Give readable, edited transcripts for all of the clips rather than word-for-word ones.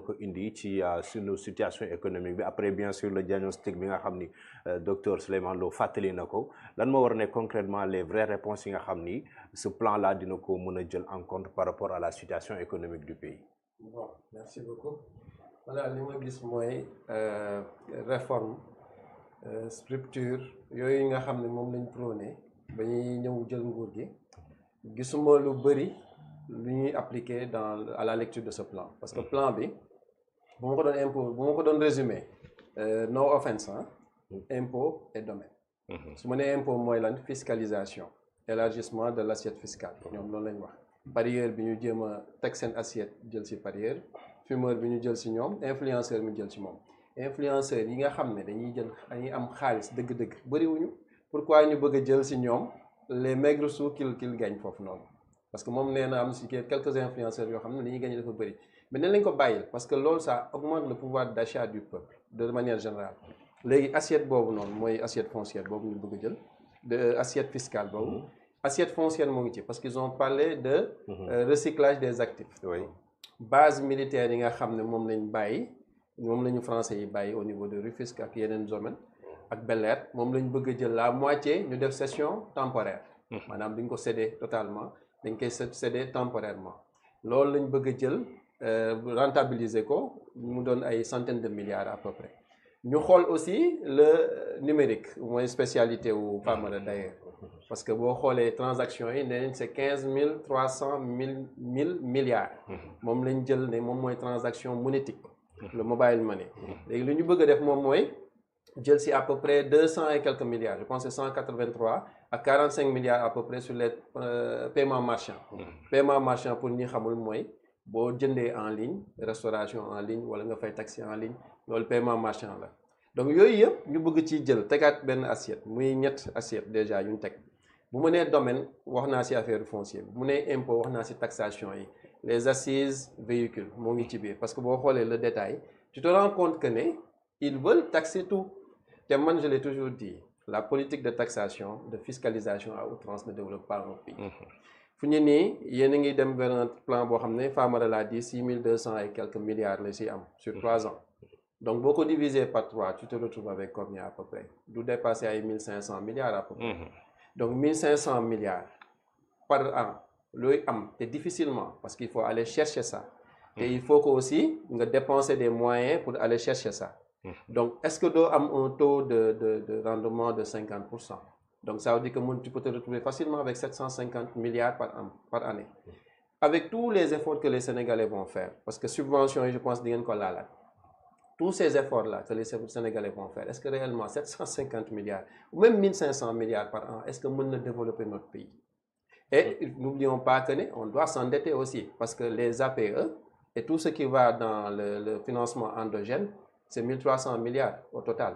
ko indi ci suñu situation économique bi après bien sûr le diagnostic bi nga xam ni docteur Souleymane Lo fàttali na ko lan moo war a nekk concrètement les vraies réponses yi nga xam ni ce plan là dina ko mën a jël en compte par rapport à la situation économique du pays. Bon, merci beaucoup. Voilà, li ma gis mooy réforme structure yooyu nga xam ne moom lañ prôné ba ñuy ñëw jël nguur gi gisuma lu bëri lu ñuy appliquer à la lecture de ce plan parce que plan bi bu ma ko doon résumé no offense impôt et domaine. su ma nee impôt mooy lan fiscalisation élargissement de l'assiette fiscale ñoom loolu lañ wax. parieur bi ñu jéem a teg seen assiette jël ci parieur fumeur bi ñu jël ci ñoom influenceur bi jël ci moom influenceur yi nga xam ne dañuy am xaalis dëgg-dëgg bëriwuñu pourquoi ñu bëgg a jël ci ñoom les maigres sous qu'il gagne foofu noonu parce que moom nee na am ci quelques influenceurs yoo xam ne li ñuy gagné dafa bëri mais nañ lañ ko bàyyil parce que loolu ça augmente le pouvoir d'achat du peuple de manière générale léegi assiette boobu noonu mooy assiette foncière boobu ñu bëgg a jël de assiette fiscale boobu assiette foncière moo ngi ci parce qu'ils ont parlé de recyclage des actifs. Oui. Base militaire yi nga xam ne moom lañ bàyyi moom la ñu français yi bàyyi au niveau de Rufisque ak yeneen domaine ak Bel-Air moom lañ bëgg a jël la moitié ñu def cession temporaire maanaam duñ ko céder totalement dañ koy céder temporairement loolu lañ bëgg a jël rentabiliser ko mu doon ay centaines de milliards à peu près ñu xool aussi le numérique mooy spécialité wu Famara d'ailleurs parce que boo xoolee transactions yi nee nañ c'est 15 300 milliards moom lañ jël ne moom mooy transaction monétique le mobile money léegi li ñu bëgg a def moom mooy jël si à peu près 200 et quelques milliards je pense que 183 à 45 milliards à peu près sur les paiements marchands paiement marchand pour ñi xamul mooy boo jëndee en ligne restauration en ligne wala nga fay taxi en ligne loolu paiement marchand la donc yooyu yëpp ñu bëgg ci jël tegaat benn assiette muy ñett assiette déjà yu ñu teg bu mu nee domaine wax naa ci affaire foncière bu mu nee impôt wax naa ci taxation yi les assises véhicules moo ngi ci biir parce que boo xoolee le détail tu te rends compte que ne ils veulent taxer tout te man je l'ai toujours dit la politique de taxation de fiscalisation à outrance ne développe pas un pays fu ñu nii yéen a ngi dem vers un plan boo xam ne Famara l'a dit 6200 et quelques milliards la ci am sur 3 ans donc boo ko diviser par 3 tu te retrouves avec combien à peu près du dépasser ay 1500 milliards à peu près donc 1500 milliards par an looy am te difficilement parce qu'il faut aller chercher ça et il faut que aussi nga dépenser des moyens pour aller chercher ça donc est-ce que doo am un taux de rendement de 50%? Donc ça veut dire que tu peux te retrouver facilement avec 750 milliards par année avec tous les efforts que les Sénégalais vont faire parce que subventions je pense di ngeen ko laalaat tous ces efforts là que les Sénégalais vont faire est-ce que réellement 750 milliards ou même 1500 milliards par an est-ce que mën na développer notre pays et n'oublions pas que on doit s'endetter aussi parce que les APE et tout ce qui va dans le financement endogène c'est 1300 milliards au total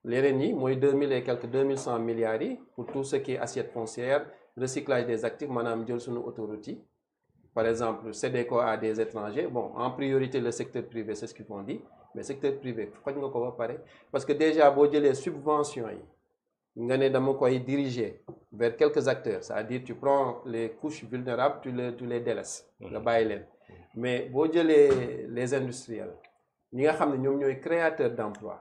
leneen yi mooy 2000 et quelques 2100 milliards yi pour tout ce qui est assiette foncière recyclage des actifs maanaam jël suñu autoroute yi par exemple céder ko à des étrangers bon en priorité le secteur privé c'est ce qu'ils vont dire mais secteur privé xoj nga ko ba pare parce que déjà boo jëlee subventions yi nga ne dama koy diriger vers quelques acteurs c'est-à-dire tu prends les couches vulnérables tu les délaisses nga bàyyi leen mais boo jëlee les industriels ñi nga xam ne ñoom ñooy créateurs d'emploi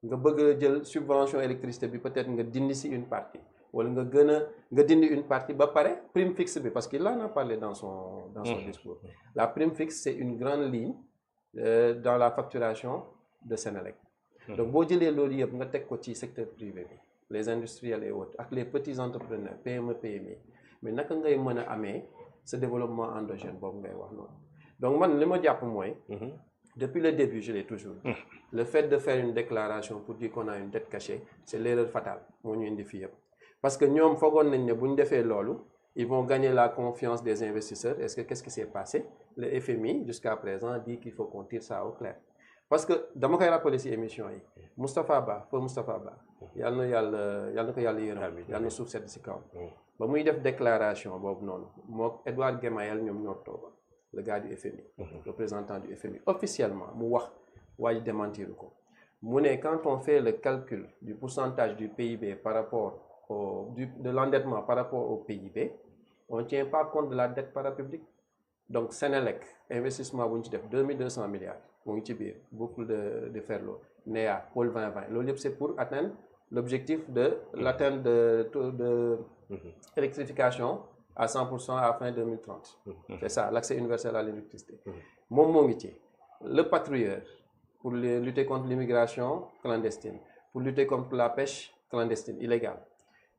nga bëgg a jël subvention électricité bi peut-être nga dindi ci une partie wala nga dindi une partie ba pare prime fixe bi parce qu'il en a parlé dans son discours la prime fixe c'est une grande ligne dans la facturation de Sénélec donc boo jëlee loolu yëpp nga teg ko ci secteur privé bi les industriels et autres ak les petits entrepreneurs PME PMI mais naka ngay mën a amee ce développement endogène boobu ngay wax noonu donc man li ma jàpp mooy depuis le début je l'ai toujours dit le fait de faire une déclaration pour dire qu'on a une dette cachée c'est l'erreur fatale moo ñu indi fii yëpp parce que ñoom foogoon nañ ne bu ñu defee loolu ils vont gagner la confiance des investisseurs qu'est-ce qui s'est passé le FMI jusqu'à présent dit qu'il faut qu'on tire ça au clair parce que dama koy rappeler ci émission yi Moustapha Ba yal na ko yàlla yërëm yàlla na suuf sedd ci kaw ba muy def déclaration boobu noonu moo Edouard Gemayel ñoom ñoo toog le gars du FMI représentant du FMI officiellement mu wax waaye démentiru ko mu ne quand on fait le calcul du pourcentage du PIB par rapport de l'endettement par rapport au PIB on ne tient pas compte de la dette parapublique donc Sénélec investissement bu ñu ci def 2200 milliards mu ngi ci biir boucle de Ferlo NEA pôle 2020 loolu yëpp c'est pour atteindre l'objectif de l'atteinte de électrification à 100% à fin 2030. C'est ça, l'accès universel à l'électricité. Moom moo ngi ci le patrouilleur pour lutter contre l'immigration clandestine, pour lutter contre la pêche clandestine illégale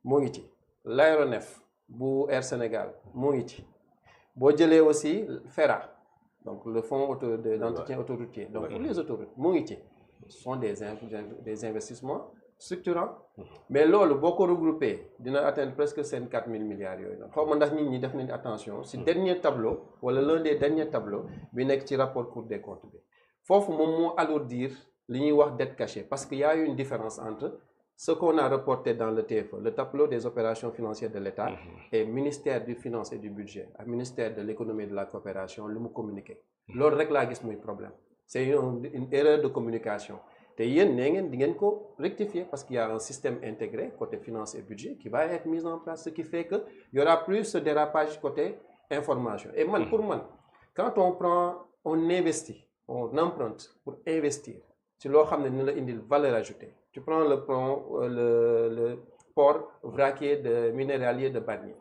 moo ngi ci l'aéronef bu Air Sénégal moo ngi ci boo jëlee aussi FERA donc le fonds d'entretien autoroutier donc pour les autoroutes moo ngi ci ce sont des investissements structurants mais loolu boo ko regroupé dina atteindre presque seen 4000 milliards yooyu noonu xaw ma ndax nit ñi def nañ attention si dernier tableau wala l'un des derniers tableaux bi nekk ci rapport Cour des comptes bi foofu moom moo alourdir li ñuy wax dette cachée parce que y a eu une différence entre ce qu'on a reporté dans le TFE le tableau des opérations financières de l'État et ministère du finance et du budget ak ministère de l'économie et de la coopération lu mu communiqué loolu rek laa gis muy problème c'est une erreur de communication te yéen nee ngeen di ngeen ko rectifier parce qu'il y a un système intégré côté finance et budget qui va être mis en place ce qui fait que il y aura plus ce dérapage côté information et man pour man quand on investit on emprunte pour investir ci loo xam ne ni la indil valeur ajoutée tu prends le port vraquier de minéralier de Bargny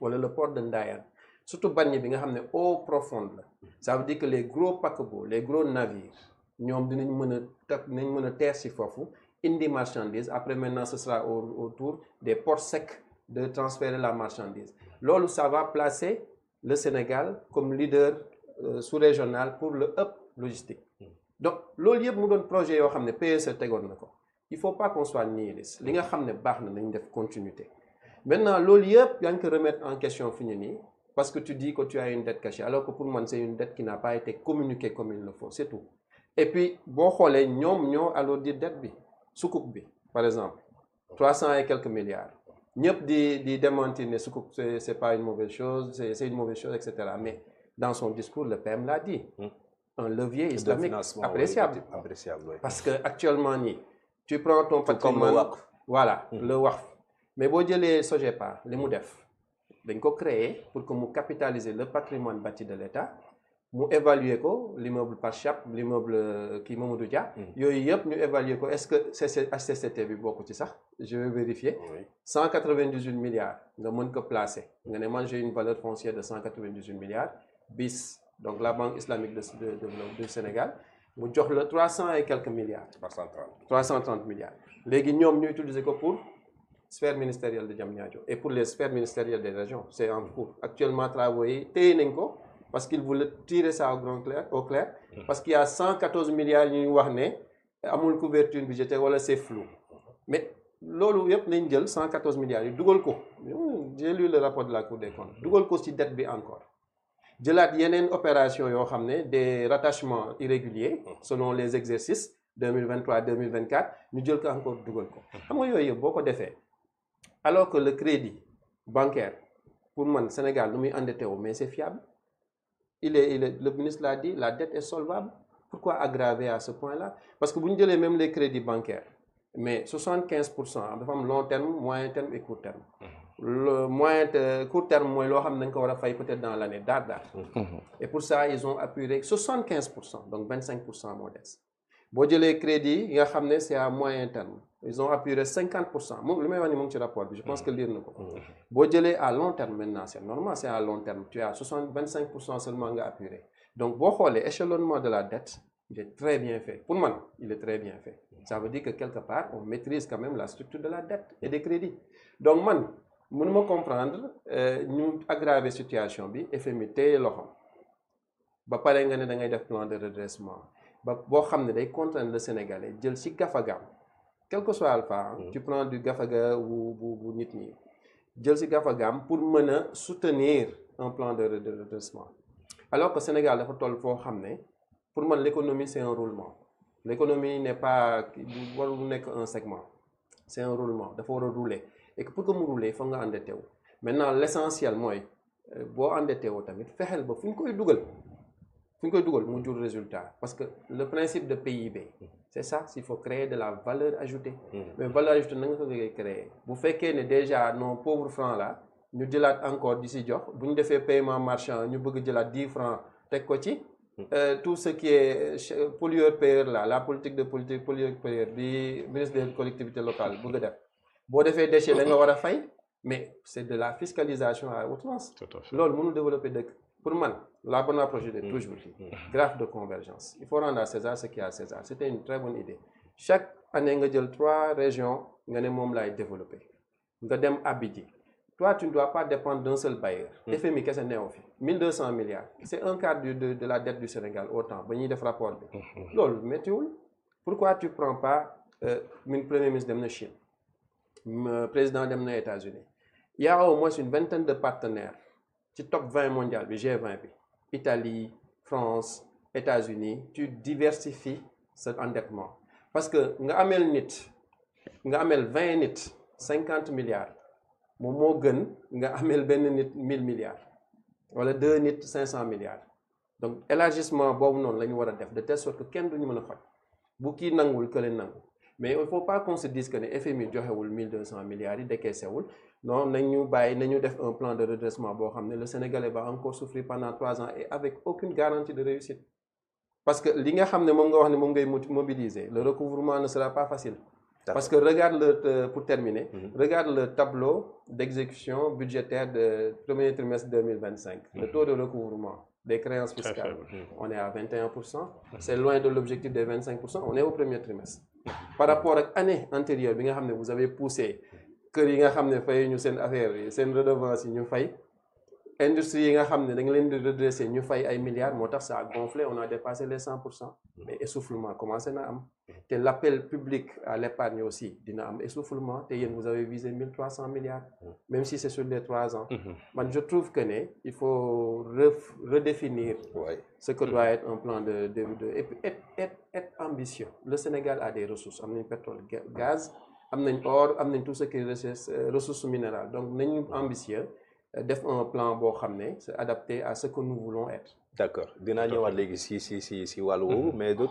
wala le port de Ndayane surtout Bargny bi nga xam ne eau profonde la ça veut dire que les gros paquebots les gros navires ñoom dinañ mën a teer si foofu indi marchandise après maintenant ce sera autour des ports secs de transférer la marchandise loolu ça va placer le Sénégal comme leader sous-régional pour le hub logistique donc loolu yëpp mu doon projet yoo xam ne PSE tegoon na ko il faut pas qu'on soit nihiliste li nga xam ne baax na nañ def continuité maintenant loolu yëpp yaa ngi ko remettre en question fi ñu nii parce que tu dis que tu as une dette cachée alors que pour moi c'est une dette qui n'a pas été communiquée comme il le faut c'est tout et puis boo xoolee ñoom ñoo alourdir dette bi sukuk bi par exemple 300 et quelques milliards ñëpp di démentir ne sukuk c'est pas une mauvaise chose c'est une mauvaise chose etc mais dans son discours le PM l'a dit un levier islamique appréciable oui. Parce que actuellement nii tu prends ton patrimoine voilà le waqf mais boo jëlee SOGEPA li mu def dañ ko créer pour que mu capitaliser le patrimoine bâti de l'État mu évaluer ko l'immeuble Parchap l'immeuble kii Mamadou Dia yooyu yëpp ñu évaluer ko est-ce que HCCT bi bokk ci sax je vais vérifier 198 milliards nga mën ko placer nga ne man j'ai une valeur foncière de 198 milliards BIS donc la Banque islamique du Sénégal mu jox la 300 et quelques milliards 330 milliards léegi ñoom ñu utiliser ko pour sphère ministérielle de Diamniadio et pour les sphères ministérielles des régions c'est en cours actuellement travaux yi téye nañ ko parce qu'ils voulaient tirer ça au clair parce qu'il y a 114 milliards ñuy wax ne amul couverture budgétaire wala c'est flou mais loolu yëpp nañ jël 114 milliards yi dugal ko j'ai lu le rapport de la Cour des comptes dugal ko ci dette bi encore jëlaat yeneen opération yoo xam ne des rattachements irréguliers selon les exercices 2023 2024 ñu jël ko encore dugal ko xam nga yooyu yëpp boo ko defee alors que le crédit bancaire pour man Sénégal lu muy endetté wu mais c'est fiable le ministre l'a dit la dette est solvable pourquoi aggraver à ce point-là parce que bu ñu jëlee même les crédits bancaires mais 75% dafa am long terme moyen terme et court terme le court terme mooy loo xam ne dañ ko war a fay peut-être dans l'année daar et pour ça ils ont appuré 75% donc 25% moo des boo jëlee crédit yi nga xam ne c'est à moyen terme ils ont appuré 50% moom li may wax ni moom ci rapport bi je pense que lire na ko boo jëlee à long terme maintenant c'est normal c'est à long terme tu as 25% seulement nga appuré donc boo xoolee échelonnement de la dette il est très bien fait pour moi il est très bien fait ça veut dire que quelque part on maîtrise quand même la structure de la dette et des crédits donc man mënuma comprendre ñu aggraver situation bi FMI téye loxo ba pare nga ne da ngay def plan de redressement ba boo xam ne day contraindre le Sénégalais jël ci gafagam quel que soit alpha tu prends du gafaga bu nit ñi jël ci gafagam pour mën a soutenir un plan de redressement alors que Sénégal dafa toll foo xam ne pour man l'économie c'est un roulement l'économie n'est pas warul nekk un segment c'est un roulement dafa war a rouler et que pour que mu rouler il faut nga endetté wu maintenant l'essentiel mooy boo endetté wu tamit fexeel ba fu ñu koy dugal mu jur résultat parce que le principe de PIB c'est ça il faut créer de la valeur ajoutée mais valeur ajoutée na nga ko créer bu fekkee ne déjà nos pauvres francs là ñu jëlaat encore di si jox bu ñu defee paiement marchand ñu bëgg jëlaat 10 francs teg ko ci tout ce qui est pollueur-payeur là la politique pollueur-payeur bi ministre des collectivités locales bëgg a def boo defee déchet da nga war a fay mais c'est de la fiscalisation à outrance. loolu mënul développer dëkk. Pour moi, la bonne approche est toujours graphe de convergence. Il faut rendre à César ce qui est à César. C'était une très bonne idée. Chaque année, on a 3 régions qui ont développé. On a Abidjan. Toi, tu ne dois pas dépendre d'un seul bailleur. FMI, qu'est-ce que c'est 1200 milliards. C'est un quart de la dette du Sénégal autant. Il y a des rapports. Pourquoi tu ne prends pas le Premier ministre de Chine, le président des États-Unis? Il y a au moins une vingtaine de partenaires. Tu top 20 mondial, G20, Italie, France, États-Unis, tu diversifies cet endettement. Parce que nga amel 20 nit 50 milliards, moom moo gën nga amel benn nit 1000 milliards wala 2 nit 500 milliards. Donc élargissement boobu noonu la ñu war a def de telle sorte que kenn duñu mën a xoj bu kii nangul que leen nangu. Mais il ne faut pas qu'on se dise que le FMI joxewul 1200 milliards yi décaissewul. Non, nous avons un plan de redressement. Le Sénégalais va encore souffrir pendant 3 ans et avec aucune garantie de réussite. Parce que ce que vous mobiliser, le recouvrement ne sera pas facile. Parce que regarde, pour terminer, regarde le tableau d'exécution budgétaire du premier trimestre 2025. Le taux de recouvrement des créances fiscales, on est à 21%. C'est loin de l'objectif des 25%. On est au premier trimestre. Par rapport à l'année antérieure, vous avez poussé kër yi nga xam ne fay ñu seen affaire yi seen redevance yi ñu fay industrie yi nga xam ne da nga leen di redresser ñu fay ay milliards moo tax ça a gonflé on a dépassé les 100%. Mais essoufflement commencé na am te l'appel public à l'épargne aussi dina am essoufflement te yéen vous avez visé 1300 milliards même si c'est sur les 3 ans. Man je trouve que il faut redéfinir ce que doit être un plan et puis être ambitieux. Le Sénégal a des ressources, am nañ pétrole, gaz, am nañ or, am nañ tout ce qui est ressources minérales. Donc nañu ambitieux def un plan boo xam ne c'est adapté à ce que nous voulons être. D'accord dinaa ñëwaat léegi si wàllu woowu mais